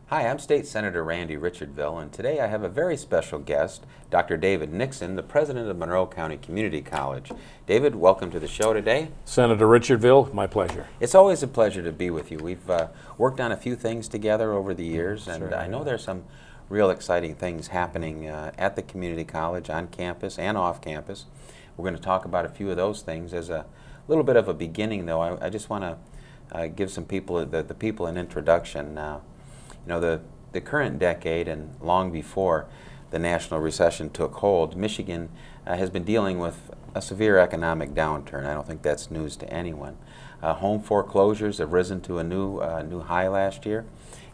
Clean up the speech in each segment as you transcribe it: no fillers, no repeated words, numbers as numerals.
Hi, I'm State Senator Randy Richardville, and today I have a very special guest, Dr. David Nixon, the president of Monroe County Community College. David, welcome to the show today. Senator Richardville, my pleasure. It's always a pleasure to be with you. We've worked on a few things together over the years, and Sure, I know there's some real exciting things happening at the community college, on campus and off campus. We're going to talk about a few of those things. As a little bit of a beginning, though, I just want to give some people, the people an introduction. You know, the current decade and long before the national recession took hold, Michigan has been dealing with a severe economic downturn. I don't think that's news to anyone. Home foreclosures have risen to a new high last year,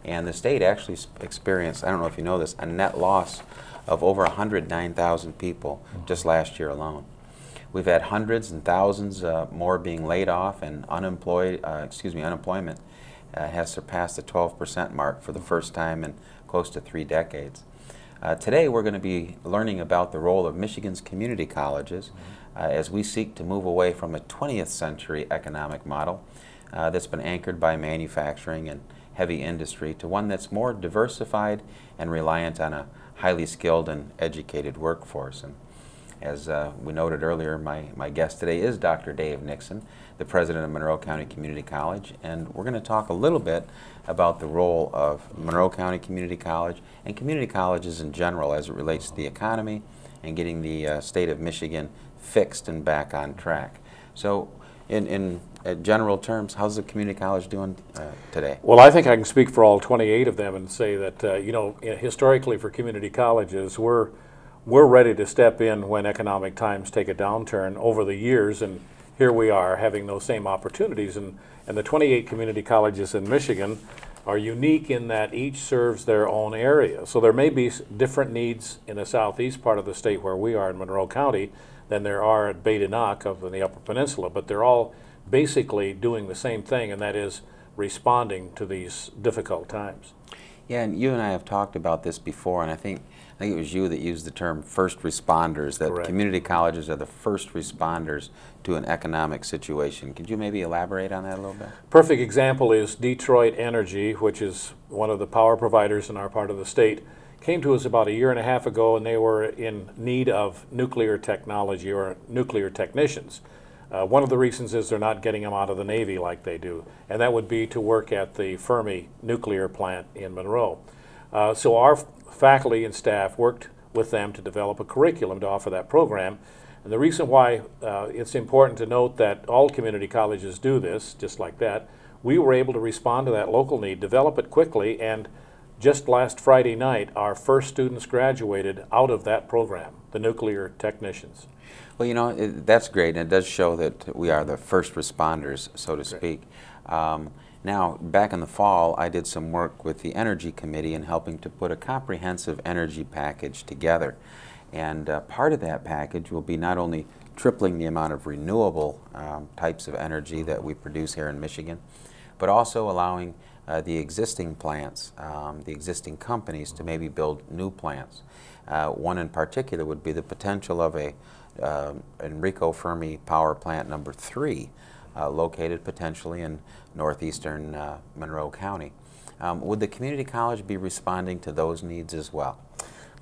and the state actually experienced, I don't know if you know this, a net loss of over 109,000 people just last year alone. We've had hundreds and thousands more being laid off, and unemployment has surpassed the 12% mark for the first time in close to 3 decades. Today we're going to be learning about the role of Michigan's community colleges as we seek to move away from a 20th century economic model that's been anchored by manufacturing and heavy industry to one that's more diversified and reliant on a highly skilled and educated workforce. And as we noted earlier, my guest today is Dr. Dave Nixon, the president of Monroe County Community College, and we're going to talk a little bit about the role of Monroe County Community College and community colleges in general as it relates to the economy and getting the state of Michigan fixed and back on track. So in general terms, how's the community college doing today? Well, I think I can speak for all 28 of them and say that, you know, historically for community colleges, we're ready to step in when economic times take a downturn over the years, and here we are having those same opportunities. And the 28 community colleges in Michigan are unique in that each serves their own area. So there may be different needs in the southeast part of the state where we are in Monroe County than there are at Badenoch of the Upper Peninsula, but they're all basically doing the same thing, and that is responding to these difficult times. Yeah, and you and I have talked about this before, and I think it was you that used the term first responders, that Correct. Community colleges are the first responders to an economic situation. Could you maybe elaborate on that a little bit? Perfect example is Detroit Energy, which is one of the power providers in our part of the state, came to us about 1.5 years ago, and they were in need of nuclear technology or nuclear technicians. One of the reasons is they're not getting them out of the Navy like they do, and that would be to work at the Fermi nuclear plant in Monroe. So our faculty and staff worked with them to develop a curriculum to offer that program. And the reason why it's important to note that all community colleges do this, just like that, we were able to respond to that local need, develop it quickly, and just last Friday night, our first students graduated out of that program, the nuclear technicians. Well, you know, that's great, and it does show that we are the first responders, so to speak. Now, back in the fall, I did some work with the Energy Committee in helping to put a comprehensive energy package together. And part of that package will be not only tripling the amount of renewable types of energy that we produce here in Michigan, but also allowing the existing plants, the existing companies to maybe build new plants. One in particular would be the potential of a Enrico Fermi Power Plant number 3, located potentially in northeastern Monroe County. Would the community college be responding to those needs as well?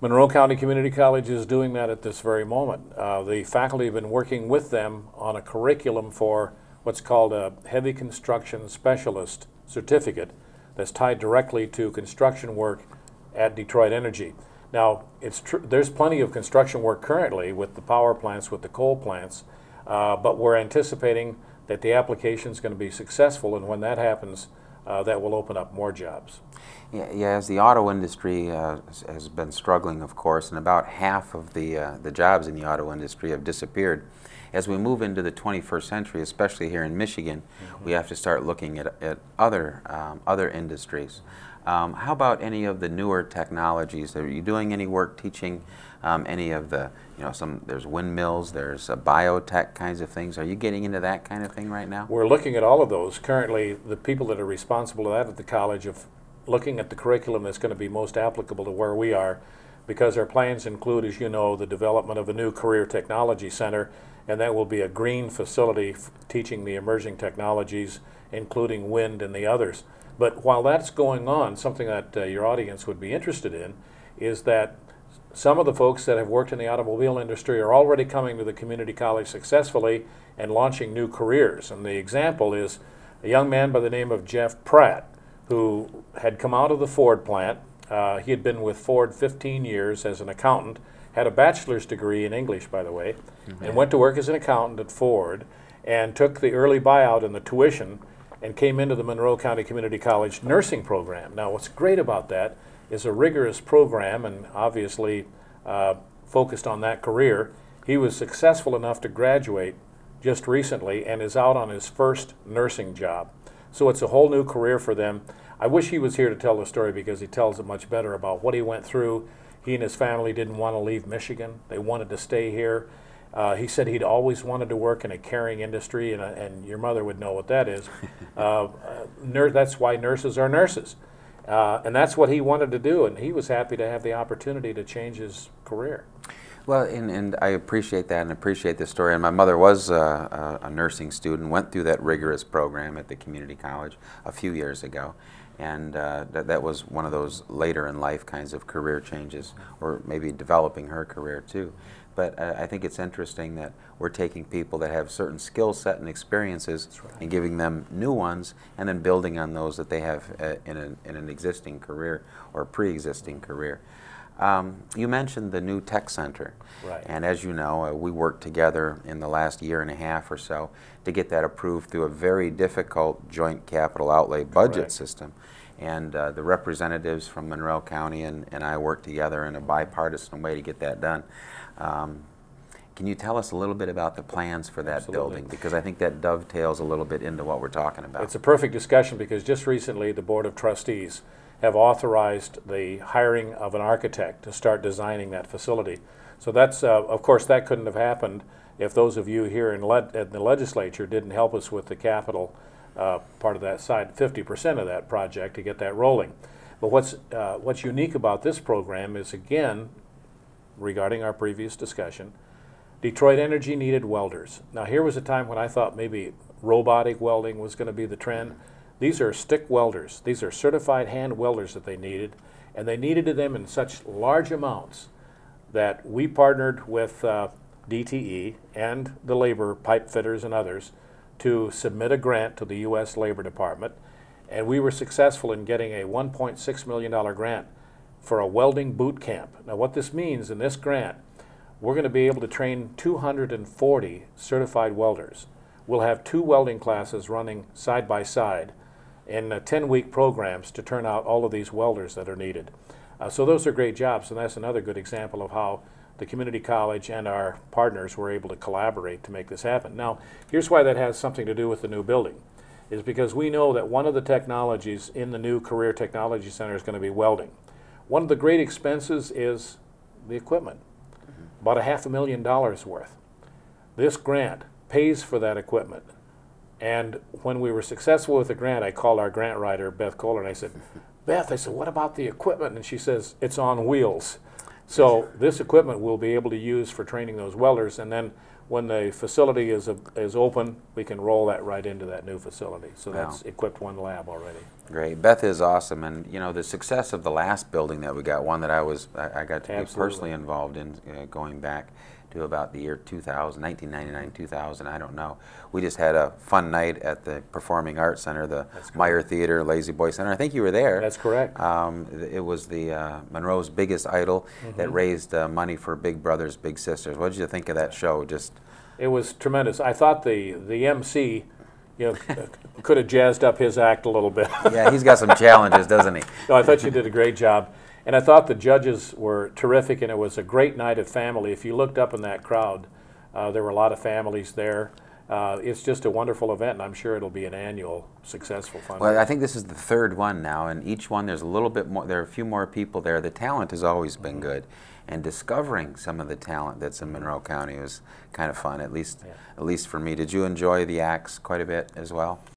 Monroe County Community College is doing that at this very moment. The faculty have been working with them on a curriculum for what's called a heavy construction specialist certificate that's tied directly to construction work at Detroit Energy. Now, there's plenty of construction work currently with the power plants, with the coal plants, but we're anticipating that the application is going to be successful, and when that happens, that will open up more jobs. Yeah, as the auto industry has been struggling, of course, and about half of the jobs in the auto industry have disappeared. As we move into the 21st century, especially here in Michigan, we have to start looking at other industries. How about any of the newer technologies? Are you doing any work teaching any of the, you know, there's windmills, there's biotech kinds of things. Are you getting into that kind of thing right now? We're looking at all of those. Currently, the people that are responsible for that at the college of looking at the curriculum that's going to be most applicable to where we are, because our plans include, as you know, the development of a new career technology center, and that will be a green facility teaching the emerging technologies, including wind and the others. But while that's going on, something that your audience would be interested in is that some of the folks that have worked in the automobile industry are already coming to the community college successfully and launching new careers. And the example is a young man by the name of Jeff Pratt, who had come out of the Ford plant. He had been with Ford 15 years as an accountant, had a bachelor's degree in English, by the way, and went to work as an accountant at Ford, and took the early buyout and the tuition and came into the Monroe County Community College nursing program. Now, what's great about that is a rigorous program, and obviously focused on that career. He was successful enough to graduate just recently and is out on his first nursing job. So it's a whole new career for them. I wish he was here to tell the story because he tells it much better about what he went through. He and his family didn't want to leave Michigan. They wanted to stay here. He said he'd always wanted to work in a caring industry, and your mother would know what that is. That's why nurses are nurses. And that's what he wanted to do, and he was happy to have the opportunity to change his career. Well, and I appreciate that and appreciate this story. And my mother was a nursing student, went through that rigorous program at the community college a few years ago. And that was one of those later in life kinds of career changes, or maybe developing her career too. But I think it's interesting that we're taking people that have certain skill set and experiences and giving them new ones, and then building on those that they have in an existing career or pre-existing career. You mentioned the new tech center, and as you know, we worked together in the last year and a half or so to get that approved through a very difficult joint capital outlay budget system. And the representatives from Monroe County and I worked together in a bipartisan way to get that done. Can you tell us a little bit about the plans for that building? Because I think that dovetails a little bit into what we're talking about. It's a perfect discussion because just recently the Board of Trustees have authorized the hiring of an architect to start designing that facility. So that's, of course, that couldn't have happened if those of you here in the legislature didn't help us with the capital part of that side, 50% of that project to get that rolling. But what's unique about this program is, again, regarding our previous discussion, Detroit Energy needed welders. Now here was a time when I thought maybe robotic welding was going to be the trend. These are stick welders. These are certified hand welders that they needed, and they needed them in such large amounts that we partnered with DTE and the labor pipe fitters and others to submit a grant to the U.S. Labor Department, and we were successful in getting a $1.6 million grant for a welding boot camp. Now what this means in this grant, we're going to be able to train 240 certified welders. We'll have 2 welding classes running side by side in 10-week programs to turn out all of these welders that are needed. So those are great jobs, and that's another good example of how the community college and our partners were able to collaborate to make this happen. Now, here's why that has something to do with the new building, is because we know that one of the technologies in the new Career Technology Center is going to be welding. One of the great expenses is the equipment, about $500,000 worth. This grant pays for that equipment. And when we were successful with the grant, I called our grant writer, Beth Kohler, and I said, Beth, what about the equipment? And she says, it's on wheels. So this equipment we'll be able to use for training those welders, and then when the facility is open, we can roll that right into that new facility. So that's equipped one lab already. Great. Beth is awesome, and you know, the success of the last building that we got, one that I got to be personally involved in, going back to about the year 2000, 1999, 2000, I don't know. We just had a fun night at the Performing Arts Center, the Meyer Theater, Lazy Boy Center. I think you were there. That's correct. It was the Monroe's Biggest Idol that raised money for Big Brothers Big Sisters. What did you think of that show? It was tremendous. I thought the MC, could have jazzed up his act a little bit. Yeah, he's got some challenges, doesn't he? No, I thought you did a great job. And I thought the judges were terrific, and it was a great night of family. If you looked up in that crowd, there were a lot of families there. It's just a wonderful event, and I'm sure it'll be an annual successful fundraiser. Well, I think this is the 3rd one now, and each one there's a little bit more, there are a few more people there. The talent has always been good, and discovering some of the talent that's in Monroe County was kind of fun, at least for me. Did you enjoy the acts quite a bit as well?